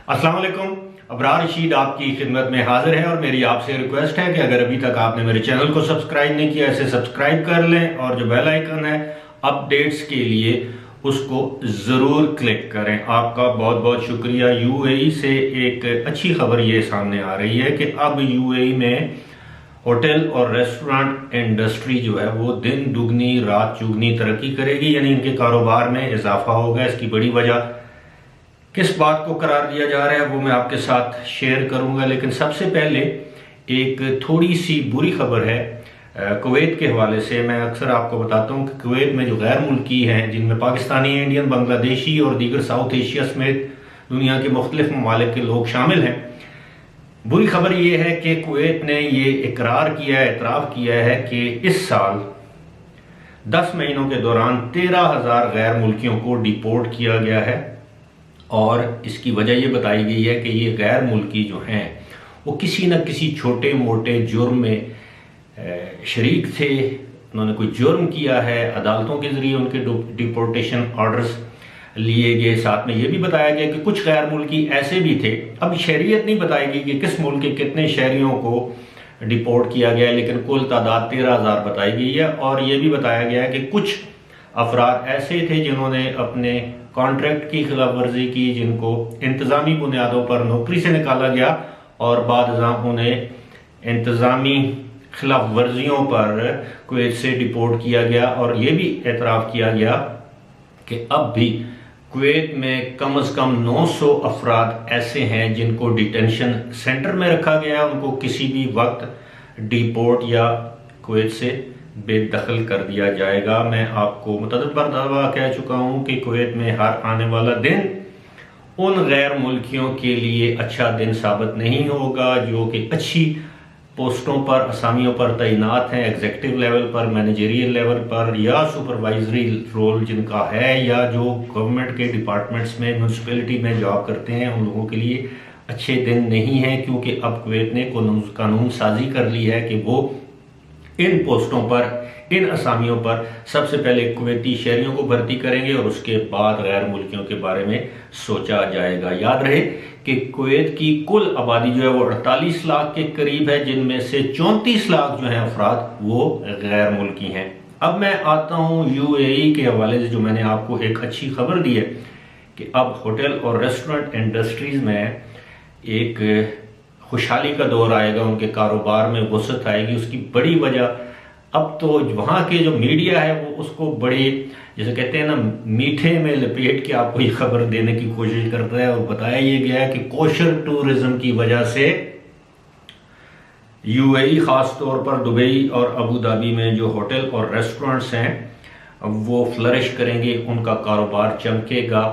अस्सलाम वालेकुम। अबरार रशीद आपकी खिदमत में हाजिर है और मेरी आपसे रिक्वेस्ट है कि अगर अभी तक आपने मेरे चैनल को सब्सक्राइब नहीं किया इसे सब्सक्राइब कर लें और जो बेल आइकन है अपडेट्स के लिए उसको ज़रूर क्लिक करें। आपका बहुत बहुत शुक्रिया। यूएई से एक अच्छी खबर ये सामने आ रही है कि अब यूएई में होटल और रेस्टोरेंट इंडस्ट्री जो है वो दिन दुगनी रात चुगनी तरक्की करेगी, यानी इनके कारोबार में इजाफा होगा। इसकी बड़ी वजह किस बात को करार दिया जा रहा है वो मैं आपके साथ शेयर करूंगा, लेकिन सबसे पहले एक थोड़ी सी बुरी खबर है कुवैत के हवाले से। मैं अक्सर आपको बताता हूं कि कुवैत में जो गैर मुल्की हैं, जिनमें पाकिस्तानी, इंडियन, बांग्लादेशी और दीगर साउथ एशिया समेत दुनिया के मुख्तलिफ ममालिक के लोग शामिल हैं। बुरी खबर यह है कि कुवैत ने ये इकरार किया है, एतराफ़ किया है कि इस साल 10 महीनों के दौरान 13,000 गैर मुल्कियों को डिपोर्ट किया गया है और इसकी वजह यह बताई गई है कि ये गैर मुल्की जो हैं वो किसी न किसी छोटे मोटे जुर्म में शरीक थे। उन्होंने कोई जुर्म किया है, अदालतों के ज़रिए उनके डिपोर्टेशन ऑर्डर्स लिए गए। साथ में ये भी बताया गया कि कुछ गैर मुल्की ऐसे भी थे, अब शहरियत नहीं बताई गई कि किस मुल्क के कितने शहरियों को डिपोर्ट किया गया है, लेकिन कुल तादाद 13,000 बताई गई है। और ये भी बताया गया है कि कुछ अफराद ऐसे थे जिन्होंने अपने कॉन्ट्रैक्ट की खिलाफ वर्जी की, जिनको इंतज़ामी बुनियादों पर नौकरी से निकाला गया और बाद उन्हें इंतज़ामी खिलाफ वर्जियों पर कुवैत से डिपोर्ट किया गया। और ये भी एतराफ़ किया गया कि अब भी कुवैत में कम से कम 900 अफराद ऐसे हैं जिनको डिटेंशन सेंटर में रखा गया है। उनको किसी भी वक्त डिपोर्ट या कुवैत से बेदखल कर दिया जाएगा। मैं आपको मुतअद्दिद मरतबा कह चुका हूँ कि कुवैत में हर आने वाला दिन उन गैर मुल्कियों के लिए अच्छा दिन साबित नहीं होगा जो कि अच्छी पोस्टों पर, असामियों पर तैनात हैं, एग्जीक्यूटिव लेवल पर, मैनेजरियल लेवल पर या सुपरवाइजरी रोल जिनका है, या जो गवर्नमेंट के डिपार्टमेंट्स में, म्यूनसिपैलिटी में जॉब करते हैं, उन लोगों के लिए अच्छे दिन नहीं हैं। क्योंकि अब कुवैत ने कानून साजी कर ली है कि वो इन पोस्टों पर, इन असामियों पर सबसे पहले कुवैती शहरियों को भर्ती करेंगे और उसके बाद गैर मुल्कियों के बारे में सोचा जाएगा। याद रहे कि कुवैत की कुल आबादी जो है वो 48 लाख के करीब है, जिनमें से 34 लाख जो हैं अफराद वो गैर मुल्की हैं। अब मैं आता हूँ यूएई के हवाले से, जो मैंने आपको एक अच्छी खबर दी है कि अब होटल और रेस्टोरेंट इंडस्ट्रीज में एक खुशहाली का दौर आएगा, उनके कारोबार में वसअत आएगी। उसकी बड़ी वजह अब तो वहाँ के जो मीडिया है वो उसको बड़े, जैसे कहते हैं ना, मीठे में लपेट के आपको ये खबर देने की कोशिश करता है। और बताया ये गया है कि कोशर टूरिज्म की वजह से यूएई, खास तौर पर दुबई और अबू धाबी में जो होटल और रेस्टोरेंट्स हैं वो फ्लरिश करेंगे, उनका कारोबार चमकेगा।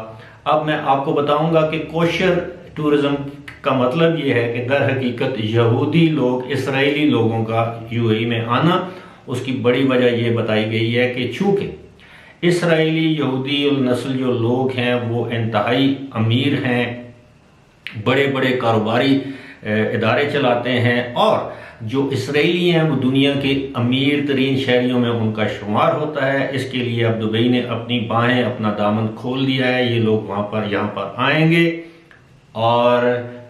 अब मैं आपको बताऊंगा कि कोशर टूरिज्म का मतलब ये है कि दर हकीकत यहूदी लोग, इसराइली लोगों का यूएई में आना। उसकी बड़ी वजह यह बताई गई है कि चूंकि इसराइली यहूदी नस्ल जो लोग हैं वो इंतहाई अमीर हैं, बड़े बड़े कारोबारी इदारे चलाते हैं, और जो इसराइली हैं वो दुनिया के अमीर तरीन शहरियों में उनका शुमार होता है। इसके लिए अब दुबई ने अपनी बाहें, अपना दामन खोल दिया है। ये लोग यहाँ पर आएंगे और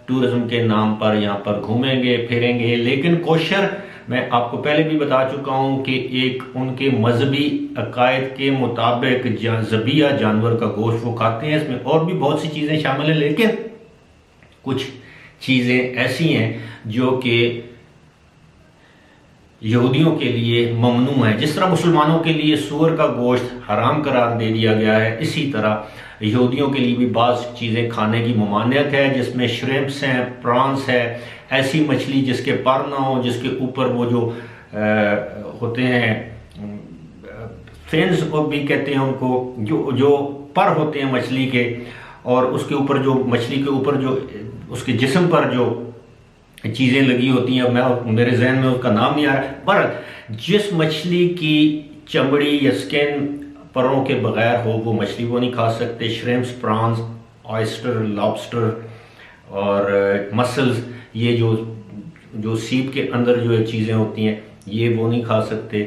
टूरिज्म के नाम पर यहाँ पर घूमेंगे फिरेंगे। लेकिन कोशर, मैं आपको पहले भी बता चुका हूँ कि एक उनके मजहबी अकायद के मुताबिक ज़बिया जानवर का गोश्त वो खाते हैं। इसमें और भी बहुत सी चीज़ें शामिल हैं, लेकिन कुछ चीज़ें ऐसी हैं जो कि यहूदियों के लिए ममनू है। जिस तरह मुसलमानों के लिए सूअर का गोश्त हराम करार दे दिया गया है, इसी तरह यहूदियों के लिए भी बाज़ चीज़ें खाने की ममानियत है, जिसमें श्रिम्प्स हैं, प्रॉन्स है, ऐसी मछली जिसके पर ना हो, जिसके ऊपर वो जो होते हैं फिन्स भी कहते हैं उनको, जो पर होते हैं मछली के, और उसके ऊपर जो मछली के ऊपर जो उसके जिस्म पर जो चीज़ें लगी होती हैं, मेरे जहन में उसका नाम नहीं आ रहा, पर जिस मछली की चमड़ी या स्किन परों के बगैर हो वो मछली वो नहीं खा सकते। श्रिम्प्स, प्रॉन्स, ऑयस्टर, लॉबस्टर और मसल्स, ये जो सीप के अंदर जो चीज़ें होती हैं ये वो नहीं खा सकते।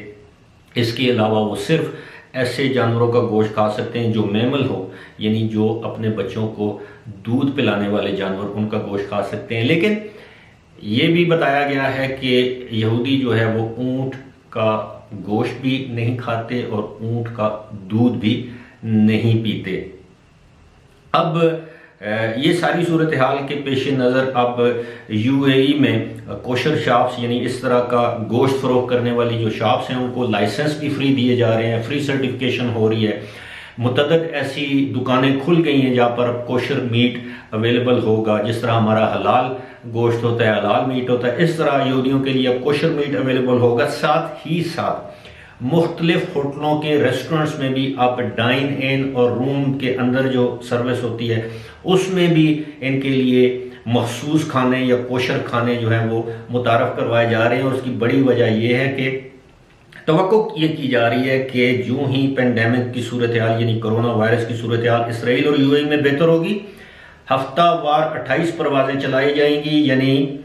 इसके अलावा वो सिर्फ ऐसे जानवरों का गोश्त खा सकते हैं जो मैमल हो, यानी जो अपने बच्चों को दूध पिलाने वाले जानवर, उनका गोश्त खा सकते हैं। लेकिन ये भी बताया गया है कि यहूदी जो है वो ऊंट का गोश्त भी नहीं खाते और ऊंट का दूध भी नहीं पीते। अब ये सारी सूरत हाल के पेश नज़र अब यूएई में कोशर शॉप्स, यानी इस तरह का गोश्त फरोख्त करने वाली जो शॉप्स हैं, उनको लाइसेंस भी फ्री दिए जा रहे हैं, फ्री सर्टिफिकेशन हो रही है। मुतअद्दिद ऐसी दुकानें खुल गई हैं जहाँ पर कोशर मीट अवेलेबल होगा। जिस तरह हमारा हलाल गोश्त होता है, हलाल मीट होता है, इस तरह यहूदियों के लिए अब कोशर मीट अवेलेबल होगा। साथ ही साथ मुख्तलिफ होटलों के रेस्टोरेंट्स में भी अब डाइन इन और रूम के अंदर जो सर्विस होती है उसमें भी इनके लिए मखसूस खाने या कोशर खाने जो हैं वो मुतारफ करवाए जा रहे हैं। और उसकी बड़ी वजह यह है कि तवक्को ये की जा रही है कि जो ही पेंडेमिक की सूरत हाल, यानी कोरोना वायरस की सूरत हाल इसराइल और यूएई में बेहतर होगी, हफ्तावार 28 परवाजें चलाई जाएंगी, यानी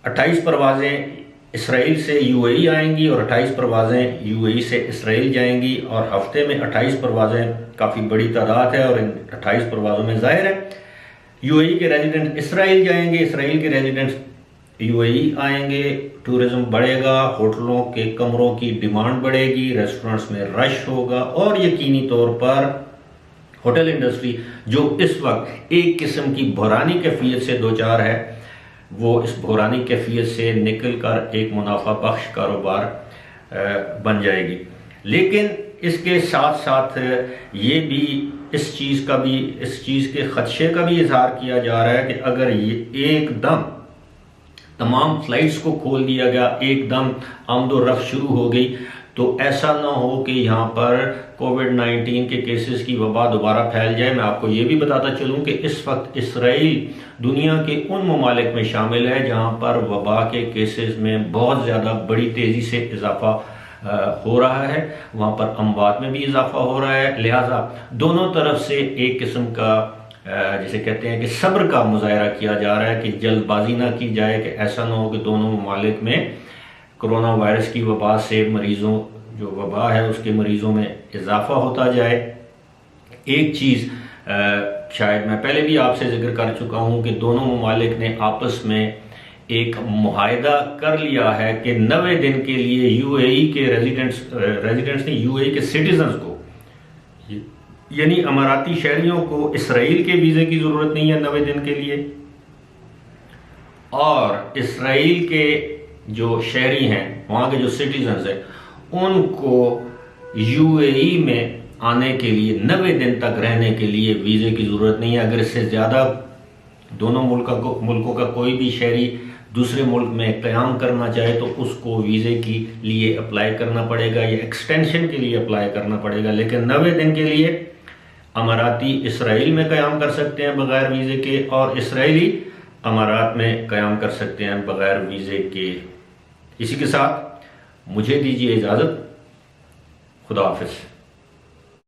28 परवाजें इसराइल से यूएई आएंगी और 28 परवाजें यूएई से इसराइल जाएंगी। और हफ्ते में 28 परवाजें काफ़ी बड़ी तादाद है। और इन 28 परवाजों में जाहिर है यूएई के रेजिडेंट इसराइल जाएंगे, इसराइल के रेजिडेंट्स यूएई आएंगे, टूरिज्म बढ़ेगा, होटलों के कमरों की डिमांड बढ़ेगी, रेस्टोरेंट्स में रश होगा और यकीनी तौर पर होटल इंडस्ट्री जो इस वक्त एक किस्म की बहरानी कैफियत से दो चार है, वो इस बहरानी कैफियत से निकल कर एक मुनाफा बख्श कारोबार बन जाएगी। लेकिन इसके साथ साथ ये भी इस चीज़ के खदशे का भी इजहार किया जा रहा है कि अगर ये एकदम तमाम फ्लाइट्स को खोल दिया गया, एकदम आमदोरफ्त शुरू हो गई, तो ऐसा ना हो कि यहाँ पर कोविड-19 के केसेस की वबा दोबारा फैल जाए। मैं आपको ये भी बताता चलूँ कि इस वक्त इसराइल दुनिया के उन ममालिक में शामिल है जहाँ पर वबा के केसेस में बहुत ज़्यादा बड़ी तेज़ी से इजाफा हो रहा है, वहाँ पर अमवात में भी इजाफा हो रहा है। लिहाजा दोनों तरफ से एक किस्म का जिसे कहते हैं कि सब्र का मुजाहरा किया जा रहा है कि जल्दबाजी ना की जाए, कि ऐसा ना हो कि दोनों ममालिक में कोरोना वायरस की वबा से मरीज़ों, जो वबा है उसके मरीज़ों में इजाफा होता जाए। एक चीज़ शायद मैं पहले भी आपसे जिक्र कर चुका हूँ कि दोनों ममालिक ने आपस में एक मुआहदा कर लिया है कि 90 दिन के लिए यूएई के रेजिडेंट्स ने यूएई के सिटीजन्स को, यानी अमाराती शहरियों को इसराइल के वीज़े की ज़रूरत नहीं है 90 दिन के लिए, और इसराइल के जो शहरी हैं, वहाँ के जो सिटीजन्स हैं, उनको यूएई में आने के लिए 90 दिन तक रहने के लिए वीज़े की ज़रूरत नहीं है। अगर इससे ज़्यादा दोनों मुल्कों का कोई भी शहरी दूसरे मुल्क में क़याम करना चाहे तो उसको वीज़े के लिए अप्लाई करना पड़ेगा या एक्सटेंशन के लिए अप्लाई करना पड़ेगा। लेकिन 90 दिन के लिए अमाराती इसराइल में क़याम कर सकते हैं बग़ैर वीज़े के, और इसराइली अमारात में क़याम कर सकते हैं बग़ैर वीज़े के। इसी के साथ मुझे दीजिए इजाज़त। खुदा हाफिज़।